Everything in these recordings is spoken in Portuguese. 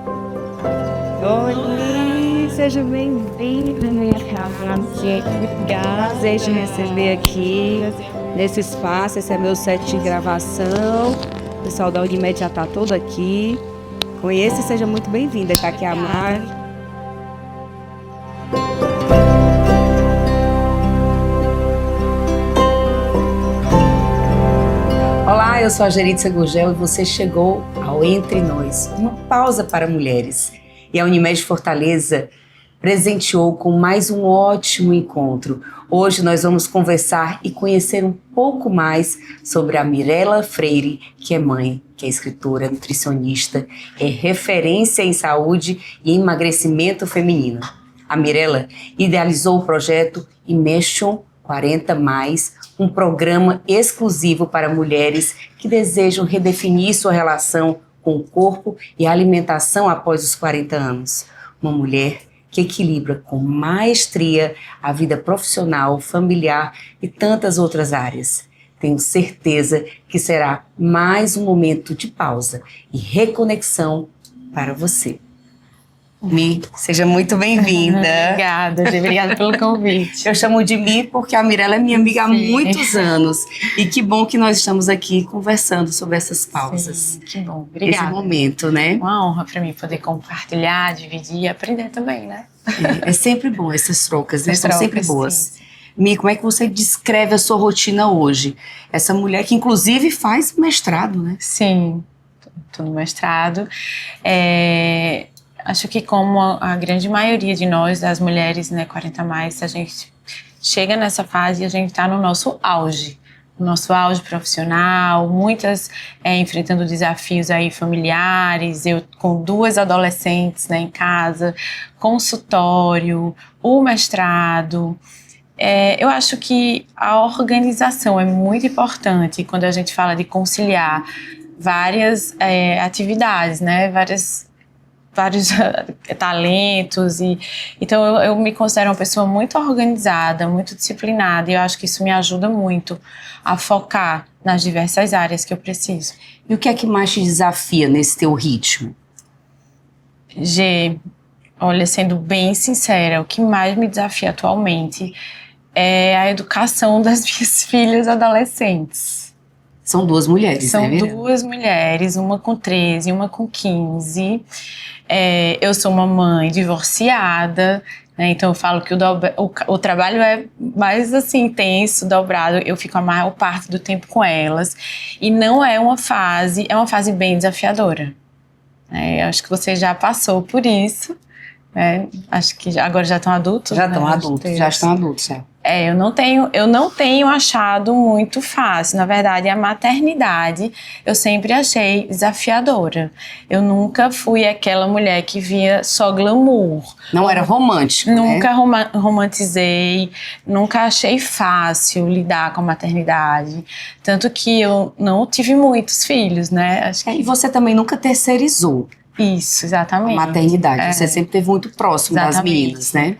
Oi, seja bem-vindo à minha casa. Prazer te receber aqui nesse espaço. Esse é meu set de gravação. O pessoal da Unimed já está todo aqui. Conheça e seja muito bem-vinda. Está aqui a Mari. Olá, eu sou a Geritza Gurgel e você chegou ao Entre Nós, uma pausa para mulheres. E a Unimed Fortaleza presenteou com mais um ótimo encontro. Hoje nós vamos conversar e conhecer um pouco mais sobre a Mirela Freire, que é mãe, que é escritora, nutricionista, é referência em saúde e emagrecimento feminino. A Mirela idealizou o projeto Immersion 40+, um programa exclusivo para mulheres que desejam redefinir sua relação com o corpo e a alimentação após os 40 anos. Uma mulher que equilibra com maestria a vida profissional, familiar e tantas outras áreas. Tenho certeza que será mais um momento de pausa e reconexão para você. Mi, seja muito bem-vinda. Obrigada pelo convite. Eu chamo de Mi porque a Mirela é minha amiga há muitos anos. E que bom que nós estamos aqui conversando sobre essas pausas. Sim, que bom, obrigada. Esse momento, né? Uma honra para mim poder compartilhar, dividir e aprender também, né? É sempre bom essas trocas, né? São sempre boas. Sim. Mi, como é que você descreve a sua rotina hoje? Essa mulher que inclusive faz mestrado, né? Sim, estou no mestrado. Acho que como a grande maioria de nós, das mulheres, né, 40+, a gente chega nessa fase e a gente está no nosso auge. No nosso auge profissional, muitas enfrentando desafios aí familiares, eu com 2 adolescentes, né, em casa, consultório, o mestrado. Eu acho que a organização é muito importante quando a gente fala de conciliar várias atividades, né, vários talentos então eu me considero uma pessoa muito organizada, muito disciplinada e eu acho que isso me ajuda muito a focar nas diversas áreas que eu preciso. E o que é que mais te desafia nesse teu ritmo? Olha, sendo bem sincera, o que mais me desafia atualmente é a educação das minhas filhas adolescentes. São 2 mulheres, São né? São 2 mulheres, uma com 13 e uma com 15. Eu sou uma mãe divorciada, né? Então eu falo que o trabalho é mais assim, intenso, dobrado. Eu fico a maior parte do tempo com elas. E não é uma fase bem desafiadora. Eu acho que você já passou por isso. Acho que agora já estão adultos. Já estão adultos, Eu não tenho achado muito fácil. Na verdade, a maternidade eu sempre achei desafiadora. Eu nunca fui aquela mulher que via só glamour. Não era romântico, Nunca romantizei, nunca achei fácil lidar com a maternidade. Tanto que eu não tive muitos filhos, né? E você também nunca terceirizou. Isso, exatamente. A maternidade, você sempre esteve muito próximo das meninas, né?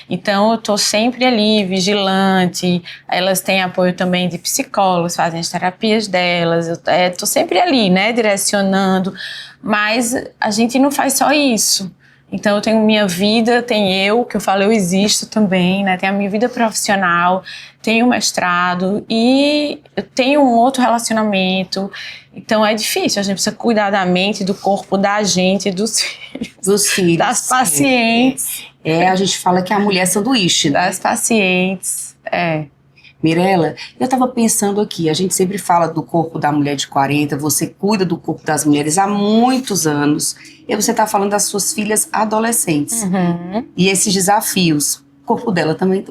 Então eu tô sempre ali, vigilante, elas têm apoio também de psicólogos, fazem as terapias delas, eu tô sempre ali, né, direcionando, mas a gente não faz só isso. Então eu tenho minha vida, tem eu, que eu falo, eu existo também, né, tem a minha vida profissional, tenho mestrado e eu tenho um outro relacionamento. Então é difícil, a gente precisa cuidar da mente, do corpo, da gente, dos filhos, das pacientes. A gente fala que a mulher é sanduíche, né? Das pacientes, Mirela, eu estava pensando aqui, a gente sempre fala do corpo da mulher de 40, você cuida do corpo das mulheres há muitos anos, e você está falando das suas filhas adolescentes. Uhum. E esses desafios, o corpo delas também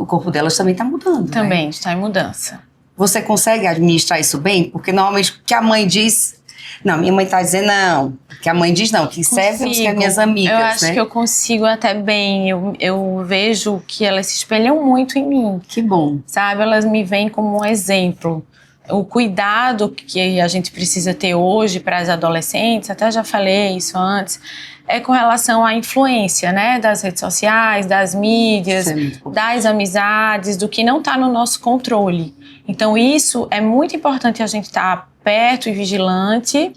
está mudando, Também né? está em mudança. Você consegue administrar isso bem? Porque normalmente o que a mãe diz... Não, minha mãe tá dizendo não. Que a mãe diz não, que serve os que as minhas amigas, eu acho que eu consigo até bem. Eu vejo que elas se espelham muito em mim. Que bom. Sabe, elas me veem como um exemplo. O cuidado que a gente precisa ter hoje para as adolescentes, até já falei isso antes, é com relação à influência, né, das redes sociais, das mídias, das amizades, do que não está no nosso controle. Então isso é muito importante a gente estar perto e vigilante,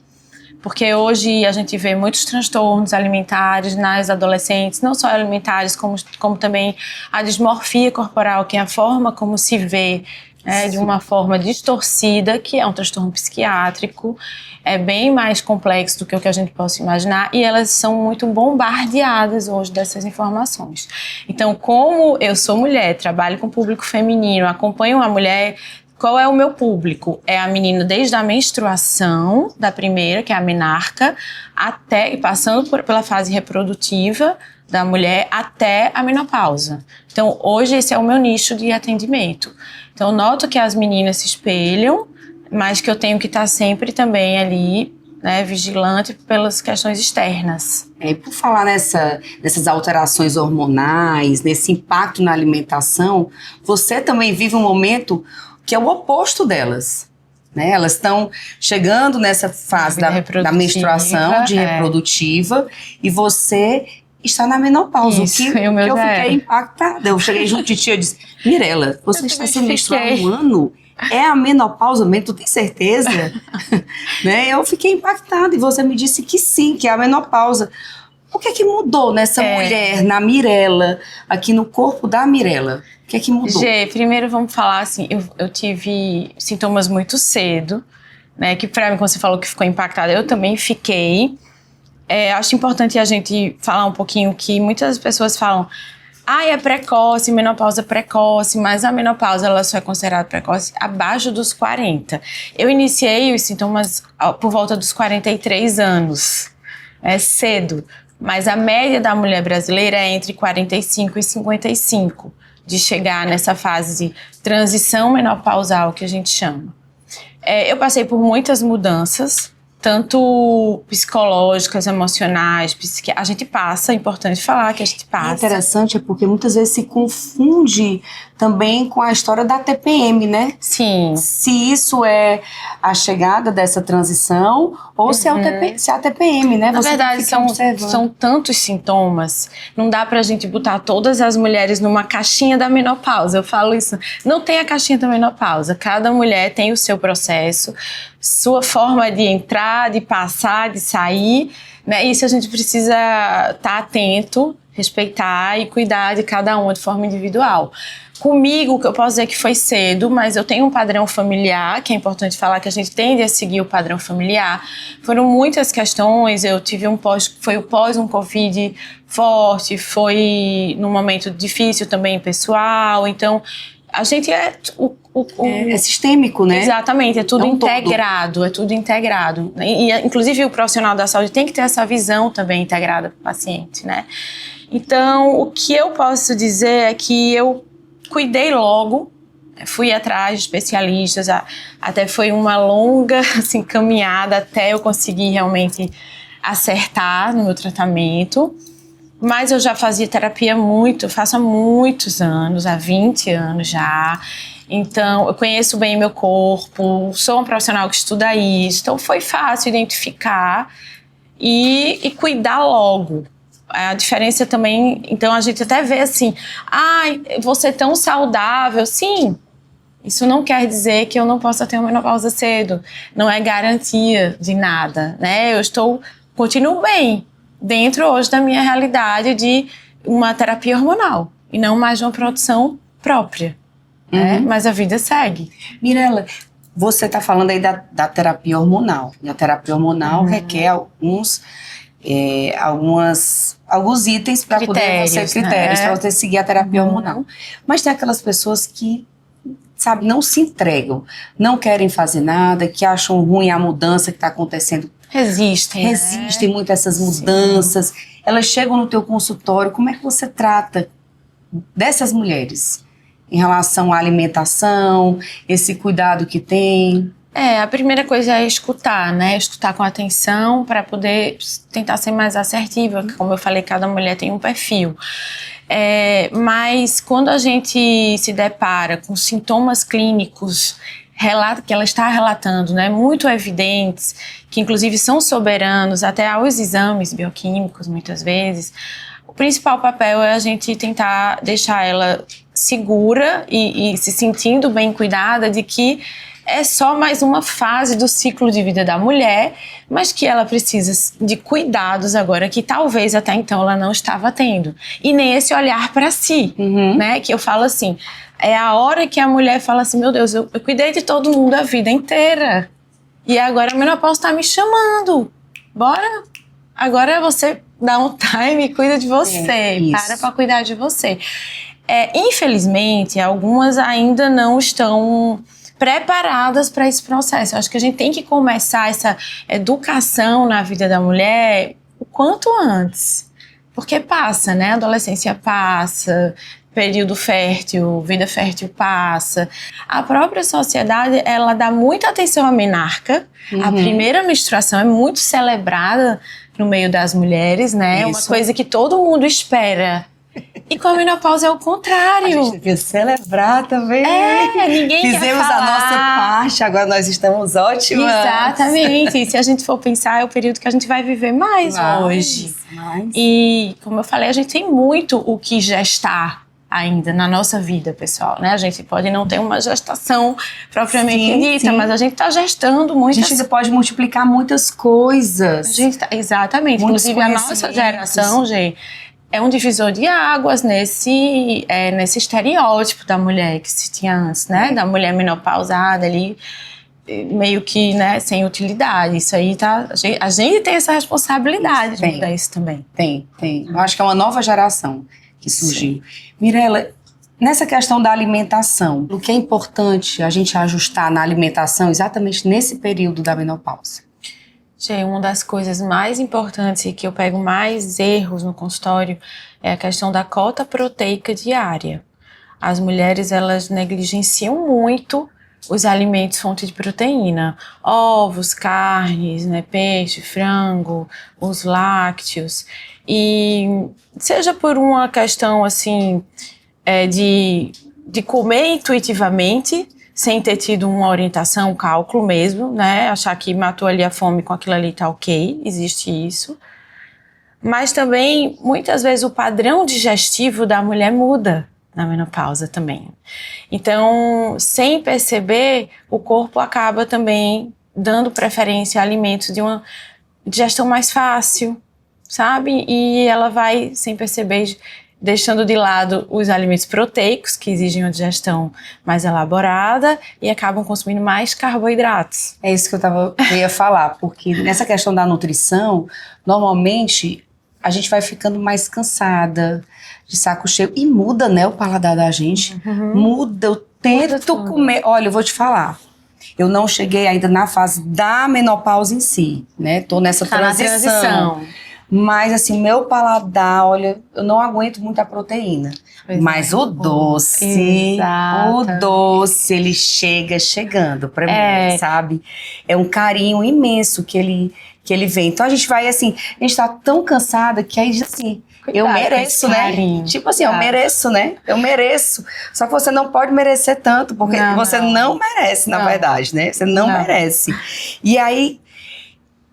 porque hoje a gente vê muitos transtornos alimentares nas adolescentes, não só alimentares, como também a dismorfia corporal, que é a forma como se vê, de uma forma distorcida, que é um transtorno psiquiátrico, é bem mais complexo do que o que a gente possa imaginar, e elas são muito bombardeadas hoje dessas informações. Então, como eu sou mulher, trabalho com público feminino, acompanho uma mulher, qual é o meu público? É a menina desde a menstruação, da primeira, que é a menarca, até, passando pela fase reprodutiva da mulher, até a menopausa. Então, hoje esse é o meu nicho de atendimento. Então, eu noto que as meninas se espelham, mas que eu tenho que estar sempre também ali, vigilante pelas questões externas. E por falar nessas alterações hormonais, nesse impacto na alimentação, você também vive um momento que é o oposto delas. Elas estão chegando nessa fase da menstruação, de reprodutiva, e você está na menopausa. Isso, que eu fiquei impactada. Eu cheguei junto de ti e disse, Mirella, você está sem menstruar há um ano? É a menopausa mesmo? Tu tem certeza? Eu fiquei impactada e você me disse que sim, que é a menopausa. O que é que mudou nessa mulher, na Mirella, aqui no corpo da Mirella? O que é que mudou? Gê, primeiro vamos falar assim, eu tive sintomas muito cedo, que pra mim, quando você falou que ficou impactada, eu também fiquei. Acho importante a gente falar um pouquinho que muitas pessoas falam, é precoce, menopausa precoce, mas a menopausa ela só é considerada precoce abaixo dos 40. Eu iniciei os sintomas por volta dos 43 anos, cedo, mas a média da mulher brasileira é entre 45 e 55, de chegar nessa fase de transição menopausal que a gente chama. Eu passei por muitas mudanças, tanto psicológicas, emocionais, a gente passa, é importante falar que a gente passa. Interessante, porque muitas vezes se confunde também com a história da TPM, né? Sim. Se isso é a chegada dessa transição ou se é a TPM, né? Na verdade, são tantos sintomas, não dá pra gente botar todas as mulheres numa caixinha da menopausa. Eu falo isso, não tem a caixinha da menopausa, cada mulher tem o seu processo, sua forma de entrar, de passar, de sair, Isso a gente precisa estar atento, respeitar e cuidar de cada uma de forma individual. Comigo, o que eu posso dizer que foi cedo, mas eu tenho um padrão familiar, que é importante falar que a gente tende a seguir o padrão familiar. Foram muitas questões, eu tive foi o pós um Covid forte, foi num momento difícil também pessoal, então a gente é sistêmico, né? Exatamente, é tudo integrado, é tudo integrado. E, inclusive, o profissional da saúde tem que ter essa visão também integrada para o paciente, né? Então, o que eu posso dizer é que eu cuidei logo, fui atrás de especialistas, até foi uma longa caminhada até eu conseguir realmente acertar no meu tratamento. Mas eu já fazia terapia faço há muitos anos, há 20 anos já. Então, eu conheço bem meu corpo, sou uma profissional que estuda isso. Então, foi fácil identificar e cuidar logo. A diferença também, então a gente até vê assim, você é tão saudável. Sim, isso não quer dizer que eu não possa ter uma menopausa cedo. Não é garantia de nada, né? Continuo bem dentro hoje da minha realidade de uma terapia hormonal e não mais de uma produção própria. Mas a vida segue. Mirella, você está falando aí da terapia hormonal. E a terapia hormonal requer alguns itens para poder para você seguir a terapia hormonal. Mas tem aquelas pessoas que, não se entregam, não querem fazer nada, que acham ruim a mudança que está acontecendo. Resistem muito a essas mudanças. Elas chegam no teu consultório. Como é que você trata dessas mulheres em relação à alimentação, esse cuidado que tem? A primeira coisa é escutar, né? Escutar com atenção para poder tentar ser mais assertiva. Como eu falei, cada mulher tem um perfil. Mas quando a gente se depara com sintomas clínicos que ela está relatando, né, muito evidentes, que inclusive são soberanos até aos exames bioquímicos, muitas vezes, o principal papel é a gente tentar deixar ela segura e se sentindo bem cuidada de que é só mais uma fase do ciclo de vida da mulher, mas que ela precisa de cuidados agora que talvez até então ela não estava tendo. E nem esse olhar para si, né? Que eu falo assim, é a hora que a mulher fala assim, meu Deus, eu cuidei de todo mundo a vida inteira. E agora a menopausa está me chamando. Bora? Agora você dá um time e cuida de você. Para cuidar de você. Infelizmente, algumas ainda não estão preparadas para esse processo. Eu acho que a gente tem que começar essa educação na vida da mulher o quanto antes. Porque passa, né? A adolescência passa, período fértil, vida fértil passa. A própria sociedade, ela dá muita atenção à menarca. A primeira menstruação é muito celebrada no meio das mulheres, né? É uma coisa que todo mundo espera. E com a menopausa é o contrário. A gente devia celebrar também. Ninguém Fizemos quer falar. a nossa parte, agora nós estamos ótimas. Exatamente. E se a gente for pensar, é o período que a gente vai viver mais hoje. E, como eu falei, a gente tem muito o que gestar ainda na nossa vida, pessoal, né? A gente pode não ter uma gestação propriamente dita, mas a gente está gestando muitas... A gente ainda pode multiplicar muitas coisas. Exatamente. Inclusive, a nossa geração, Gê, é um divisor de águas nesse estereótipo da mulher que se tinha antes, né? Da mulher menopausada ali, meio que, né, sem utilidade. Isso aí tá... A gente tem essa responsabilidade de mudar isso também. Tem. Eu acho que é uma nova geração que surgiu. Mirela, nessa questão da alimentação, o que é importante a gente ajustar na alimentação exatamente nesse período da menopausa? Uma das coisas mais importantes e que eu pego mais erros no consultório é a questão da cota proteica diária. As mulheres, elas negligenciam muito os alimentos fonte de proteína, ovos, carnes, né, peixe, frango, os lácteos. E seja por uma questão assim de comer intuitivamente, sem ter tido uma orientação, um cálculo mesmo, né? Achar que matou ali a fome com aquilo ali tá ok, existe isso. Mas também, muitas vezes, o padrão digestivo da mulher muda na menopausa também. Então, sem perceber, o corpo acaba também dando preferência a alimentos de uma digestão mais fácil, sabe? E ela vai, sem perceber, deixando de lado os alimentos proteicos, que exigem uma digestão mais elaborada, e acabam consumindo mais carboidratos. É isso que eu ia falar, porque nessa questão da nutrição, normalmente a gente vai ficando mais cansada, de saco cheio, e muda, né, o paladar da gente. Muda, eu tento comer. Olha, eu vou te falar, eu não cheguei ainda na fase da menopausa em si, né, tô nessa transição. Mas assim, meu paladar, olha, eu não aguento muita proteína. Mas o doce, ele chegando pra mim, sabe? É um carinho imenso que ele vem. Então a gente vai assim, a gente tá tão cansada que aí assim, eu mereço, né? Tipo assim, eu mereço, né? Eu mereço. Só que você não pode merecer tanto, porque você não merece, na verdade, né? Você não merece. E aí,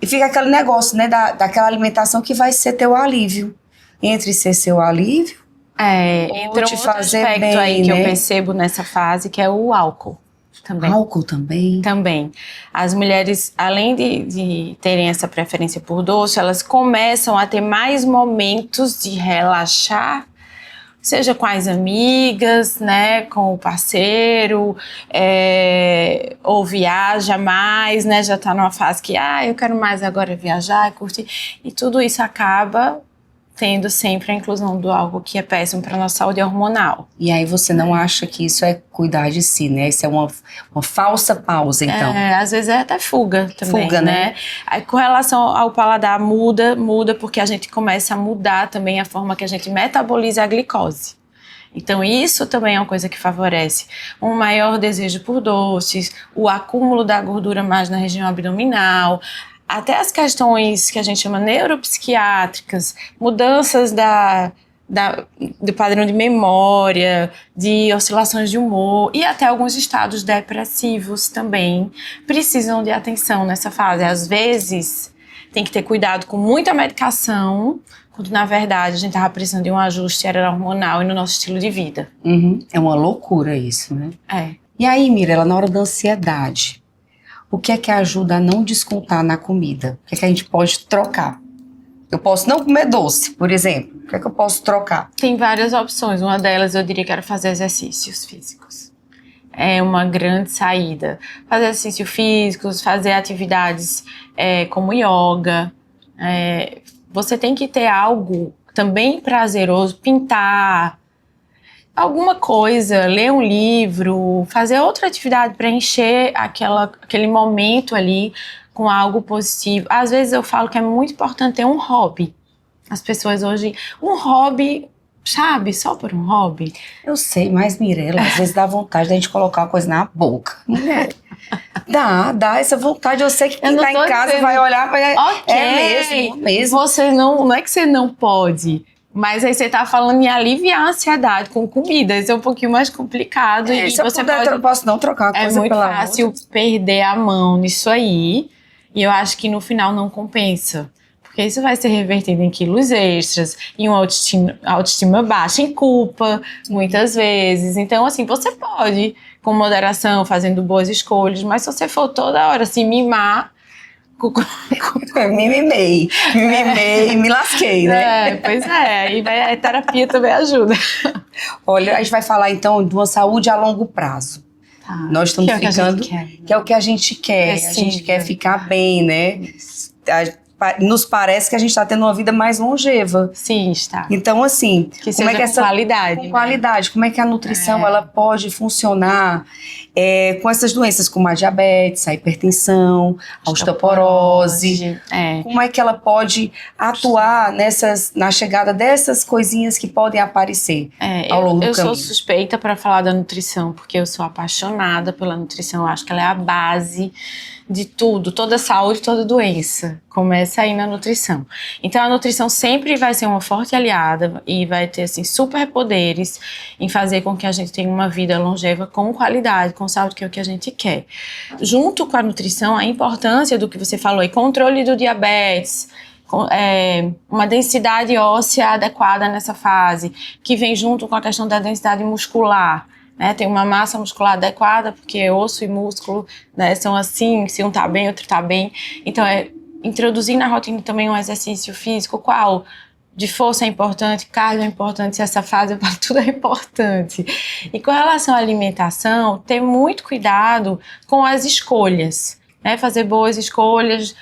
fica aquele negócio, né, daquela alimentação que vai ser teu alívio. Entre ser seu alívio, entra um outro aspecto bem, aí que eu percebo nessa fase, que é o álcool. Também. Álcool também? Também. As mulheres, além de terem essa preferência por doce, elas começam a ter mais momentos de relaxar, seja com as amigas, né, com o parceiro, ou viaja mais, né, já tá numa fase que, eu quero mais agora viajar, curtir, e tudo isso acaba tendo sempre a inclusão do álcool, que é péssimo para nossa saúde hormonal. E aí você não acha que isso é cuidar de si, né? Isso é uma falsa pausa, então. Às vezes é até fuga também, né? Aí, com relação ao paladar, muda porque a gente começa a mudar também a forma que a gente metaboliza a glicose. Então isso também é uma coisa que favorece um maior desejo por doces, o acúmulo da gordura mais na região abdominal, até as questões que a gente chama neuropsiquiátricas, mudanças do padrão de memória, de oscilações de humor e até alguns estados depressivos também precisam de atenção nessa fase. Às vezes tem que ter cuidado com muita medicação, quando na verdade a gente estava precisando de um ajuste hormonal e no nosso estilo de vida. É uma loucura isso, né? E aí, Mirela, na hora da ansiedade, o que é que ajuda a não descontar na comida? O que é que a gente pode trocar? Eu posso não comer doce, por exemplo. O que é que eu posso trocar? Tem várias opções. Uma delas eu diria que era fazer exercícios físicos. É uma grande saída. Fazer exercícios físicos, fazer atividades como yoga. Você tem que ter algo também prazeroso, pintar alguma coisa, ler um livro, fazer outra atividade, preencher aquele momento ali com algo positivo. Às vezes eu falo que é muito importante ter um hobby. As pessoas hoje, um hobby, sabe, só por um hobby. Eu sei, mas Mirella, às vezes dá vontade da gente colocar uma coisa na boca. Dá essa vontade. Eu sei que quem tá em casa vai olhar e vai... Ok, é mesmo. Você não é que você não pode, mas aí você tá falando em aliviar a ansiedade com comida. Isso é um pouquinho mais complicado. E se eu você puder, eu posso não trocar uma coisa pela outra. É muito fácil perder a mão nisso aí. E eu acho que no final não compensa. Porque isso vai ser revertido em quilos extras, em uma autoestima baixa, em culpa, muitas vezes. Então, assim, você pode, com moderação, fazendo boas escolhas, mas se você for toda hora se mimar... Me mimei, me lasquei, né? Pois é, e a terapia também ajuda. Olha, a gente vai falar então de uma saúde a longo prazo. Tá. Nós estamos ficando, que é o que a gente quer. A gente quer ficar bem, né? Nos parece que a gente está tendo uma vida mais longeva. Sim, está. Então, assim, que como é que essa qualidade? Com qualidade. Como é que a nutrição ela pode funcionar com essas doenças como a diabetes, a hipertensão, a osteoporose? Como é que ela pode atuar na chegada dessas coisinhas que podem aparecer ao longo do caminho? Eu sou suspeita para falar da nutrição, porque eu sou apaixonada pela nutrição. Eu acho que ela é a base de tudo, toda saúde, toda doença começa aí na nutrição. Então a nutrição sempre vai ser uma forte aliada e vai ter assim superpoderes em fazer com que a gente tenha uma vida longeva com qualidade, com saúde, que é o que a gente quer. Junto com a nutrição, a importância do que você falou aí, controle do diabetes, uma densidade óssea adequada nessa fase, que vem junto com a questão da densidade muscular. Tem uma massa muscular adequada, porque osso e músculo, né, são assim, se um tá bem, outro tá bem. Então, introduzir na rotina também um exercício físico, qual de força é importante, cardio é importante, se essa fase tudo é importante. E com relação à alimentação, ter muito cuidado com as escolhas, né, fazer boas escolhas,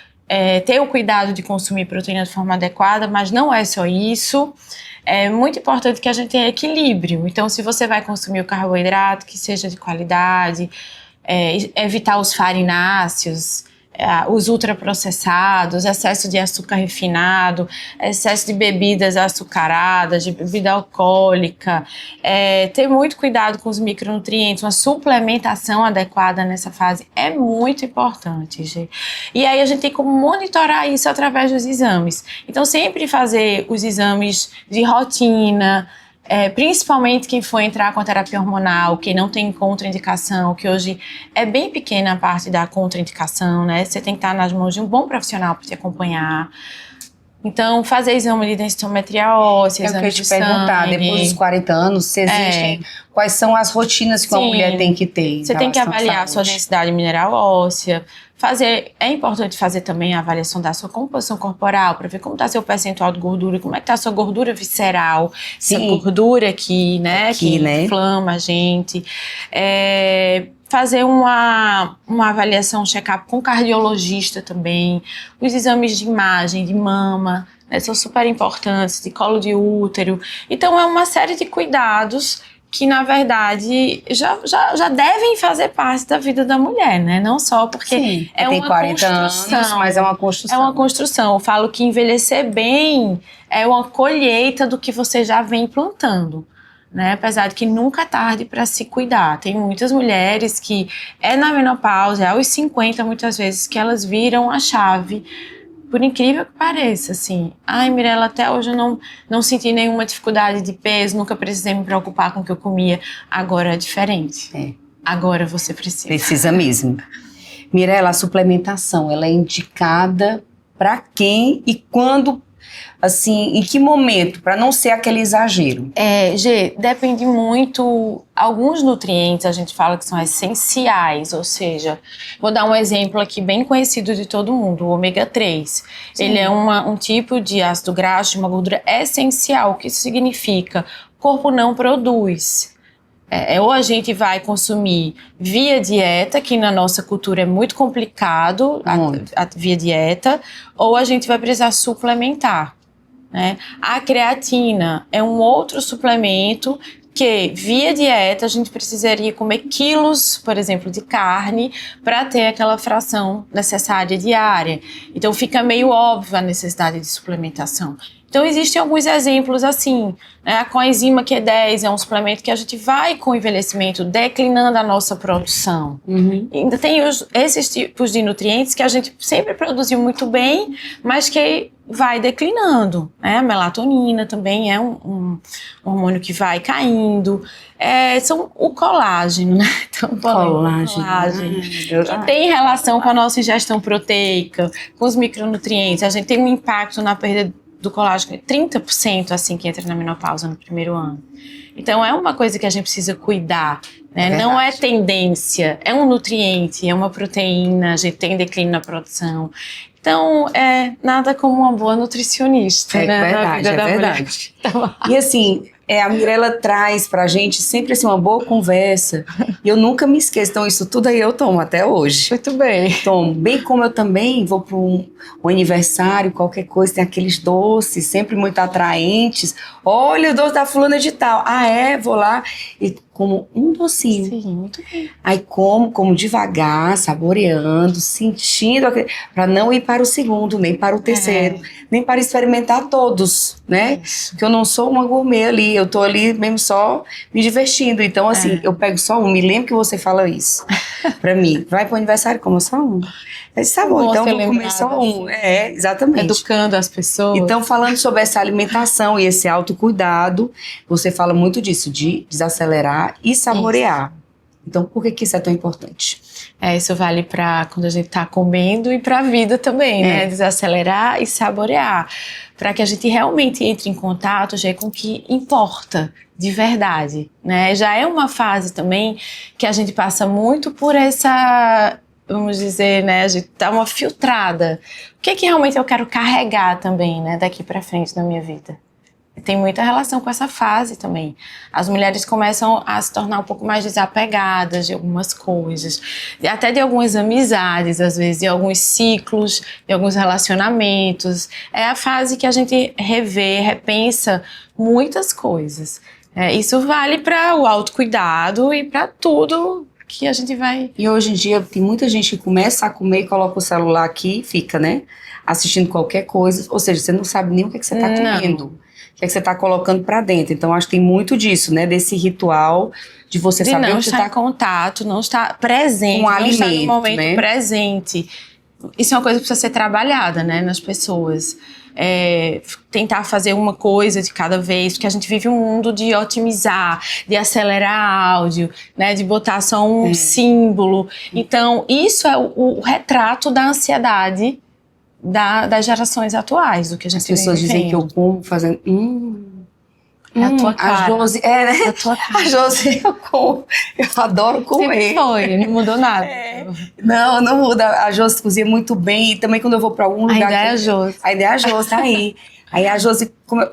ter o cuidado de consumir proteína de forma adequada, mas não é só isso. É muito importante que a gente tenha equilíbrio. Então, se você vai consumir o carboidrato, que seja de qualidade, evitar os farináceos, os ultraprocessados, excesso de açúcar refinado, excesso de bebidas açucaradas, de bebida alcoólica, ter muito cuidado com os micronutrientes, uma suplementação adequada nessa fase é muito importante, gente. E aí a gente tem como monitorar isso através dos exames. Então sempre fazer os exames de rotina, principalmente quem for entrar com a terapia hormonal, quem não tem contraindicação, que hoje é bem pequena a parte da contraindicação, né? Você tem que estar nas mãos de um bom profissional para te acompanhar. Então, fazer exame de densitometria óssea, exame de sangue. Eu queria te perguntar, depois dos 40 anos, se existem, quais são as rotinas que uma mulher tem que ter? Você tem que avaliar a sua densidade mineral óssea, é importante fazer também a avaliação da sua composição corporal, para ver como está seu percentual de gordura, como é que está a sua gordura visceral, essa gordura aqui, né, inflama a gente. Fazer uma avaliação, um check-up com cardiologista também, os exames de imagem, de mama, né, são super importantes, de colo de útero. Então é uma série de cuidados que, na verdade, já devem fazer parte da vida da mulher, né? Não só porque é uma 40 construção. Anos, mas é uma construção. É uma construção. Eu falo que envelhecer bem é uma colheita do que você já vem plantando, né? Apesar de que nunca é tarde para se cuidar. Tem muitas mulheres que na menopausa, aos 50 muitas vezes, que elas viram a chave. Por incrível que pareça, assim. Ai, Mirella, até hoje eu não senti nenhuma dificuldade de peso, nunca precisei me preocupar com o que eu comia. Agora é diferente. Agora você precisa. Precisa mesmo. Mirella, a suplementação, ela é indicada para quem e quando Assim, em que momento? Para não ser aquele exagero. Depende muito. Alguns nutrientes a gente fala que são essenciais, ou seja, vou dar um exemplo aqui bem conhecido de todo mundo, o ômega 3. Sim. Ele é um tipo de ácido graxo, de uma gordura essencial. O que isso significa? O corpo não produz. Ou a gente vai consumir via dieta, que na nossa cultura é muito complicado, via dieta, ou a gente vai precisar suplementar, né? A creatina é um outro suplemento que, via dieta, a gente precisaria comer quilos, por exemplo, de carne para ter aquela fração necessária diária. Então fica meio óbvio a necessidade de suplementação. Então, existem alguns exemplos assim, né? A coenzima Q10 é um suplemento que a gente vai, com o envelhecimento, declinando a nossa produção. Ainda tem esses tipos de nutrientes que a gente sempre produziu muito bem, mas que vai declinando, né? A melatonina também é um hormônio que vai caindo. São o colágeno, né? Então, colágeno. Que tem relação com a nossa ingestão proteica, com os micronutrientes. A gente tem um impacto na perda do colágeno, 30% assim que entra na menopausa no primeiro ano. Então é uma coisa que a gente precisa cuidar, né? Não é tendência, é um nutriente, é uma proteína, a gente tem declínio na produção. Então nada como uma boa nutricionista, né? Verdade. E assim, a Mirella traz pra gente sempre assim, uma boa conversa. E eu nunca me esqueço. Então, isso tudo aí eu tomo até hoje. Muito bem. Tomo. Bem como eu também vou para um aniversário, qualquer coisa, tem aqueles doces, sempre muito atraentes. Olha, o doce da fulana de tal. Vou lá e como um docinho. Sim, muito bem. Aí como devagar, saboreando, sentindo, para não ir para o segundo, nem para o terceiro, nem para experimentar todos, né? Porque eu não sou uma gourmet ali, eu tô ali mesmo só me divertindo. Então, assim, eu pego só um, me lembro que você fala isso pra mim. Vai pro aniversário, como só um. É sabor, então eu vou comer só um. Exatamente. Educando as pessoas. Então, falando sobre essa alimentação e esse autocuidado, você fala muito disso, de desacelerar e saborear. Isso. Então, por que isso é tão importante? Isso vale para quando a gente está comendo e para a vida também, né? Desacelerar e saborear. Para que a gente realmente entre em contato já com o que importa de verdade, né? Já é uma fase também que a gente passa muito por essa, vamos dizer, né? A gente dá uma filtrada. O que realmente eu quero carregar também, né? Daqui para frente na minha vida. Tem muita relação com essa fase também. As mulheres começam a se tornar um pouco mais desapegadas de algumas coisas, até de algumas amizades, às vezes, de alguns ciclos, de alguns relacionamentos. É a fase que a gente revê, repensa muitas coisas. Isso vale para o autocuidado e para tudo que a gente vai... E hoje em dia tem muita gente que começa a comer e coloca o celular aqui e fica, né? Assistindo qualquer coisa. Ou seja, você não sabe nem o que você está comendo. O que você está colocando para dentro. Então, acho que tem muito disso, né? Desse ritual de você saber não o que estar em contato, não estar presente, com não alimento, estar no momento, né? Presente. Isso é uma coisa que precisa ser trabalhada, né? Nas pessoas. Tentar fazer uma coisa de cada vez, porque a gente vive um mundo de otimizar, de acelerar áudio, né? De botar só um símbolo. Então, isso é o retrato da ansiedade das gerações atuais, do que a gente vê. As pessoas dizem que eu como fazendo... É a tua cara. A Josi, né? A tua cara. A Josi, eu como. Eu adoro comer. Sempre foi, não mudou nada. Não muda. A Josi cozinha muito bem. E também quando eu vou pra algum lugar... A ideia é a Josi. A ideia é a Josi, tá aí. Aí a Josi come...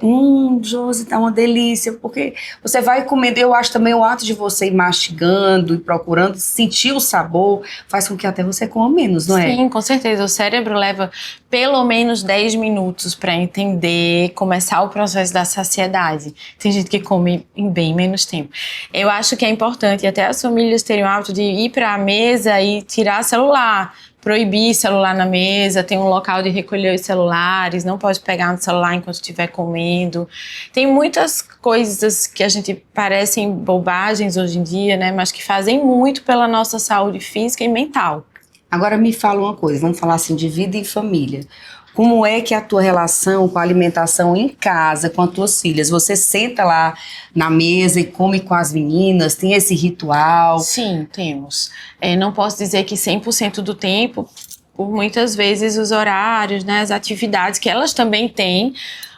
Josi, tá uma delícia. Porque você vai comendo. Eu acho também o ato de você ir mastigando e procurando sentir o sabor faz com que até você coma menos, não é? Sim, com certeza. O cérebro leva pelo menos 10 minutos para entender, começar o processo da saciedade. Tem gente que come em bem menos tempo. Eu acho que é importante até as famílias terem o hábito de ir para a mesa e tirar celular. Proibir celular na mesa, tem um local de recolher os celulares, não pode pegar no celular enquanto estiver comendo. Tem muitas coisas que a gente parecem bobagens hoje em dia, né? Mas que fazem muito pela nossa saúde física e mental. Agora me fala uma coisa, vamos falar assim de vida e família. Como é que é a tua relação com a alimentação em casa, com as tuas filhas? Você senta lá na mesa e come com as meninas? Tem esse ritual? Sim, temos. Não posso dizer que 100% do tempo, por muitas vezes os horários, né, as atividades que elas também têm,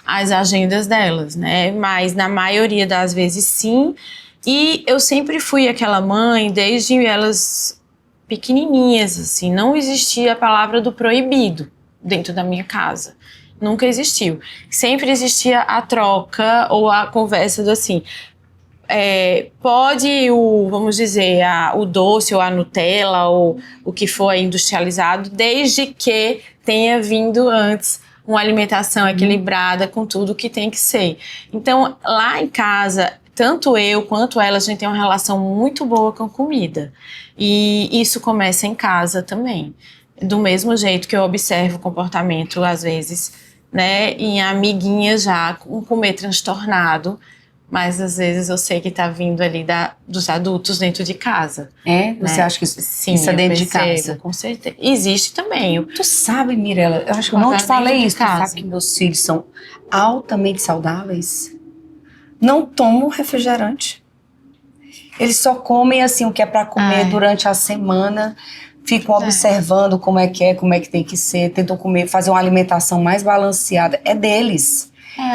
as agendas delas, né? Mas na maioria das vezes sim. E eu sempre fui aquela mãe, desde elas pequenininhas, assim, não existia a palavra do proibido dentro da minha casa. Nunca existiu. Sempre existia a troca ou a conversa do assim, pode vamos dizer, o doce ou a Nutella ou o que for industrializado, desde que tenha vindo antes uma alimentação equilibrada com tudo que tem que ser. Então, lá em casa, tanto eu quanto ela, a gente tem uma relação muito boa com comida. E isso começa em casa também. Do mesmo jeito que eu observo o comportamento, às vezes, né, em amiguinhas já, com comer transtornado, mas às vezes eu sei que tá vindo ali dos adultos dentro de casa. Você né? acha que Sim, isso é dentro de percebo, casa? com certeza. Existe também. Tu sabe, Mirella, eu acho que eu não te falei isso, tu sabe que meus filhos são altamente saudáveis? Não tomam refrigerante. Eles só comem assim o que é para comer durante a semana, ficam observando como é que tem que ser, tentam comer, fazer uma alimentação mais balanceada. É deles.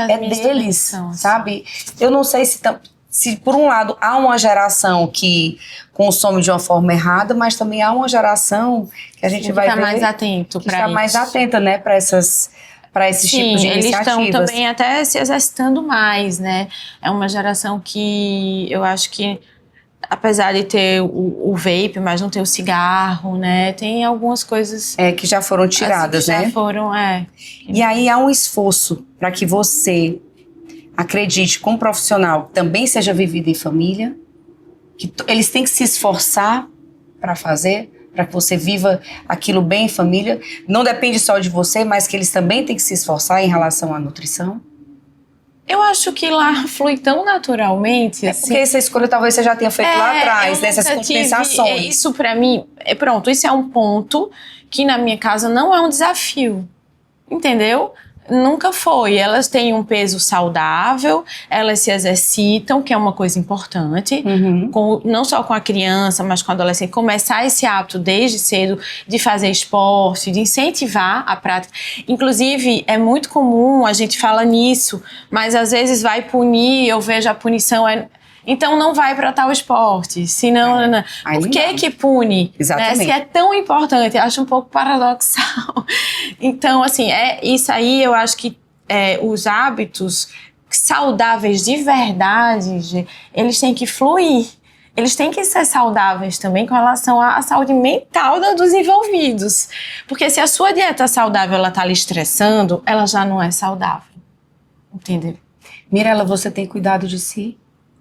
É deles, sabe? Eu não sei se por um lado há uma geração que consome de uma forma errada, mas também há uma geração que a gente vai ver mais atento que está mais atenta, né, para esses tipos de eles iniciativas. estão também até se exercitando mais, né? É uma geração que eu acho que, apesar de ter o vape, mas não ter o cigarro, né? Tem algumas coisas que já foram tiradas, assim, né? Já foram, E aí há um esforço para que você acredite, como profissional, também seja vivido em família, que eles têm que se esforçar para fazer, para que você viva aquilo bem em família. Não depende só de você, mas que eles também têm que se esforçar em relação à nutrição. Eu acho que lá flui tão naturalmente. Assim. Porque essa escolha talvez você já tenha feito lá atrás, dessas compensações. Isso pra mim, pronto, isso é um ponto que na minha casa não é um desafio, entendeu? Nunca foi. Elas têm um peso saudável, elas se exercitam, que é uma coisa importante, não só com a criança, mas com a adolescente. Começar esse hábito desde cedo de fazer esporte, de incentivar a prática. Inclusive, é muito comum, a gente fala nisso, mas às vezes vai punir, eu vejo a punição... Então não vai para tal esporte, senão... Por que pune? Exatamente. Né? Se é tão importante, eu acho um pouco paradoxal. Então, assim, isso aí eu acho que os hábitos saudáveis de verdade, eles têm que fluir. Eles têm que ser saudáveis também com relação à saúde mental dos envolvidos. Porque se a sua dieta saudável, ela tá lhe estressando, ela já não é saudável. Entendeu? Mirella, você tem cuidado de si?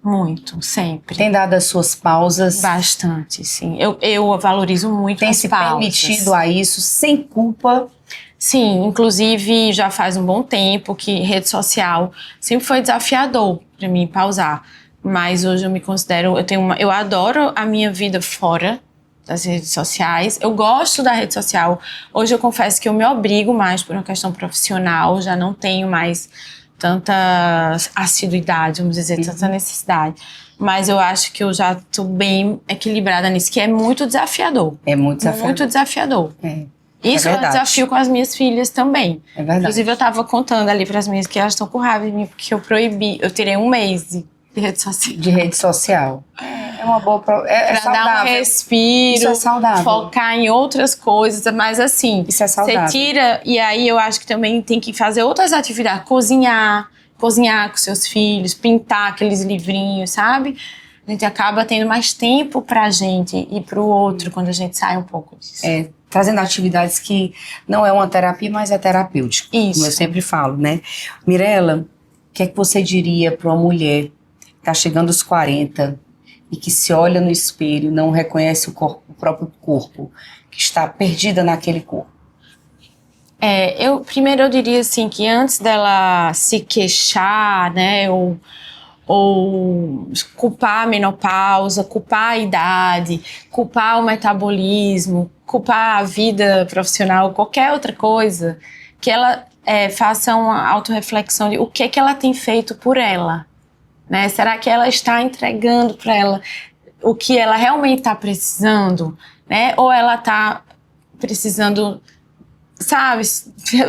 Muito, sempre. Tem dado as suas pausas? Bastante, sim. Eu valorizo muito as pausas. Tem se permitido a isso, sem culpa? Sim, inclusive já faz um bom tempo que rede social sempre foi desafiador para mim pausar. Mas hoje eu me considero, eu adoro a minha vida fora das redes sociais. Eu gosto da rede social. Hoje eu confesso que eu me obrigo mais por uma questão profissional, já não tenho mais tanta assiduidade, vamos dizer, tanta necessidade. Mas eu acho que eu já estou bem equilibrada nisso, que é muito desafiador. É muito desafiador. Muito desafiador. Isso é um desafio com as minhas filhas também. É verdade. Inclusive, eu estava contando ali para as minhas que elas estão com raiva de mim, porque eu tirei um mês de rede social. De rede social. É uma boa... É pra dar um respiro. Isso é saudável. Focar em outras coisas. Mas assim, isso é saudável. Você tira... E aí eu acho que também tem que fazer outras atividades. Cozinhar com seus filhos, pintar aqueles livrinhos, sabe? A gente acaba tendo mais tempo pra gente e pro outro quando a gente sai um pouco disso. Trazendo atividades que não é uma terapia, mas é terapêutico. Isso. Como eu sempre falo, né? Mirella, o que é que você diria para uma mulher que está chegando aos 40 e que se olha no espelho, não reconhece o próprio corpo, que está perdida naquele corpo? Primeiro eu diria assim, que antes dela se queixar, né, ou culpar a menopausa, culpar a idade, culpar o metabolismo, culpar a vida profissional, qualquer outra coisa, que ela faça uma autorreflexão de o que ela tem feito por ela, né? Será que ela está entregando para ela o que ela realmente está precisando, né? Ou ela está precisando sabe,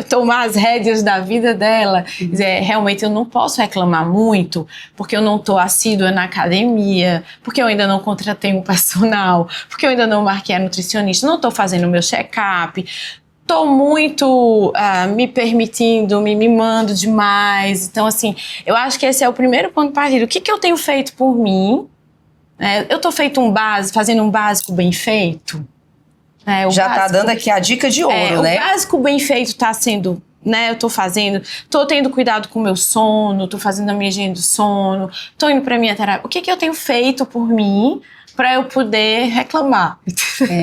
tomar as rédeas da vida dela. Dizer, realmente eu não posso reclamar muito, porque eu não estou assídua na academia, porque eu ainda não contratei um personal, porque eu ainda não marquei a nutricionista, não estou fazendo o meu check-up, estou muito me permitindo, me mimando demais. Então, assim, eu acho que esse é o primeiro ponto de partida. O que eu tenho feito por mim? Eu estou fazendo um básico bem feito? Já tá dando aqui a dica de ouro, né? O básico bem feito está sendo, né? Eu tô tendo cuidado com o meu sono, tô fazendo a minha higiene do sono, tô indo pra minha terapia. O que eu tenho feito por mim para eu poder reclamar?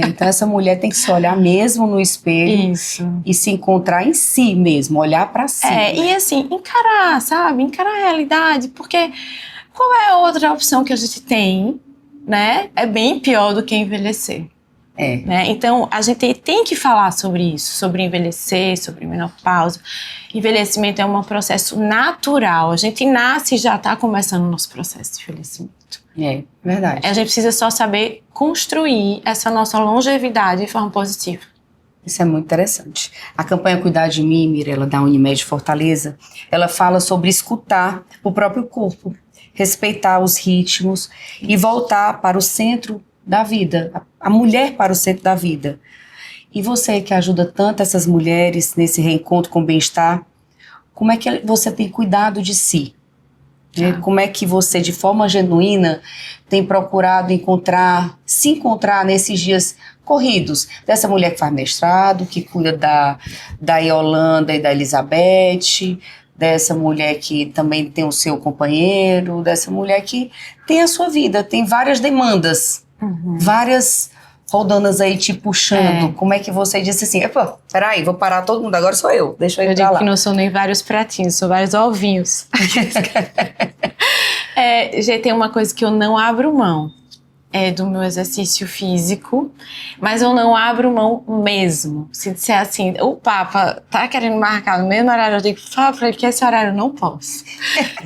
Então essa mulher tem que se olhar mesmo no espelho. Isso. E se encontrar em si mesmo, olhar pra si. Né? E assim, encarar, sabe? Encarar a realidade, porque qual é a outra opção que a gente tem, né? É bem pior do que envelhecer. Né? Então, a gente tem que falar sobre isso, sobre envelhecer, sobre menopausa. Envelhecimento é um processo natural. A gente nasce e já está começando o nosso processo de envelhecimento. Verdade. A gente precisa só saber construir essa nossa longevidade de forma positiva. Isso é muito interessante. A campanha Cuidar de Mim, Mirella, da Unimed Fortaleza, ela fala sobre escutar o próprio corpo, respeitar os ritmos e voltar para o centro da vida, a mulher para o centro da vida. E você que ajuda tanto essas mulheres nesse reencontro com o bem-estar, como é que você tem cuidado de si? Né? Como é que você, de forma genuína, tem procurado se encontrar nesses dias corridos? Dessa mulher que faz mestrado, que cuida da Yolanda e da Elizabeth, dessa mulher que também tem o seu companheiro, dessa mulher que tem a sua vida, tem várias demandas. Várias rodanas aí te puxando. Como é que você disse assim, peraí, vou parar todo mundo, agora sou eu, deixa eu ir pra lá. Eu digo que não são nem vários pratinhos, são vários ovinhos. Já tem uma coisa que eu não abro mão, do meu exercício físico, mas eu não abro mão mesmo. Se disser assim, o Papa tá querendo marcar no mesmo horário, eu digo, fala pra ele que esse horário eu não posso.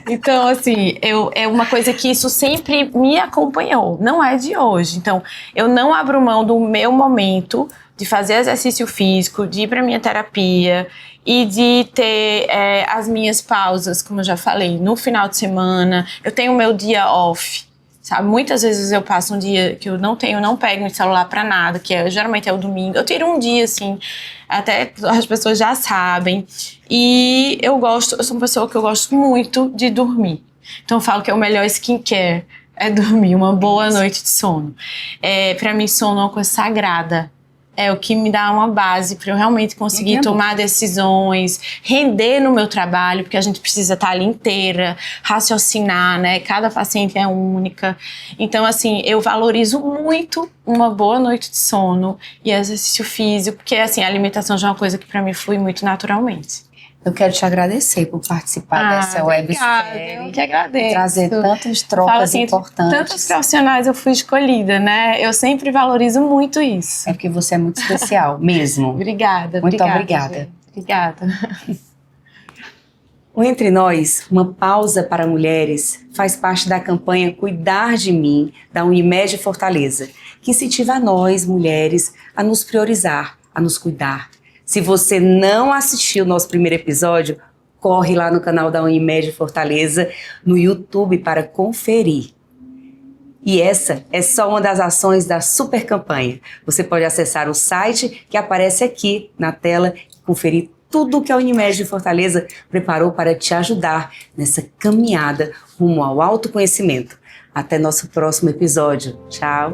Então, assim, é uma coisa que isso sempre me acompanhou, não é de hoje. Então, eu não abro mão do meu momento de fazer exercício físico, de ir pra minha terapia e de ter as minhas pausas, como eu já falei, no final de semana. Eu tenho o meu dia off. Sabe, muitas vezes eu passo um dia que eu não pego meu celular pra nada, geralmente é o domingo. Eu tiro um dia, assim, até as pessoas já sabem. E eu sou uma pessoa que eu gosto muito de dormir. Então eu falo que é o melhor skincare, é dormir, uma boa noite de sono. Pra mim, sono é uma coisa sagrada. É o que me dá uma base para eu realmente conseguir tomar decisões, render no meu trabalho, porque a gente precisa estar ali inteira, raciocinar, né? Cada paciente é única. Então, assim, eu valorizo muito uma boa noite de sono e exercício físico, porque, assim, a alimentação já é uma coisa que para mim flui muito naturalmente. Eu quero te agradecer por participar dessa websérie. Eu que agradeço. Trazer tantas trocas assim, importantes. Tantos profissionais eu fui escolhida, né? Eu sempre valorizo muito isso. É porque você é muito especial, mesmo. Obrigada. Muito obrigada. Obrigada. O Entre Nós, uma pausa para mulheres, faz parte da campanha Cuidar de Mim, da Unimed Fortaleza, que incentiva nós, mulheres, a nos priorizar, a nos cuidar. Se você não assistiu o nosso primeiro episódio, corre lá no canal da Unimed Fortaleza, no YouTube, para conferir. E essa é só uma das ações da super campanha. Você pode acessar o site que aparece aqui na tela e conferir tudo o que a Unimed Fortaleza preparou para te ajudar nessa caminhada rumo ao autoconhecimento. Até nosso próximo episódio. Tchau!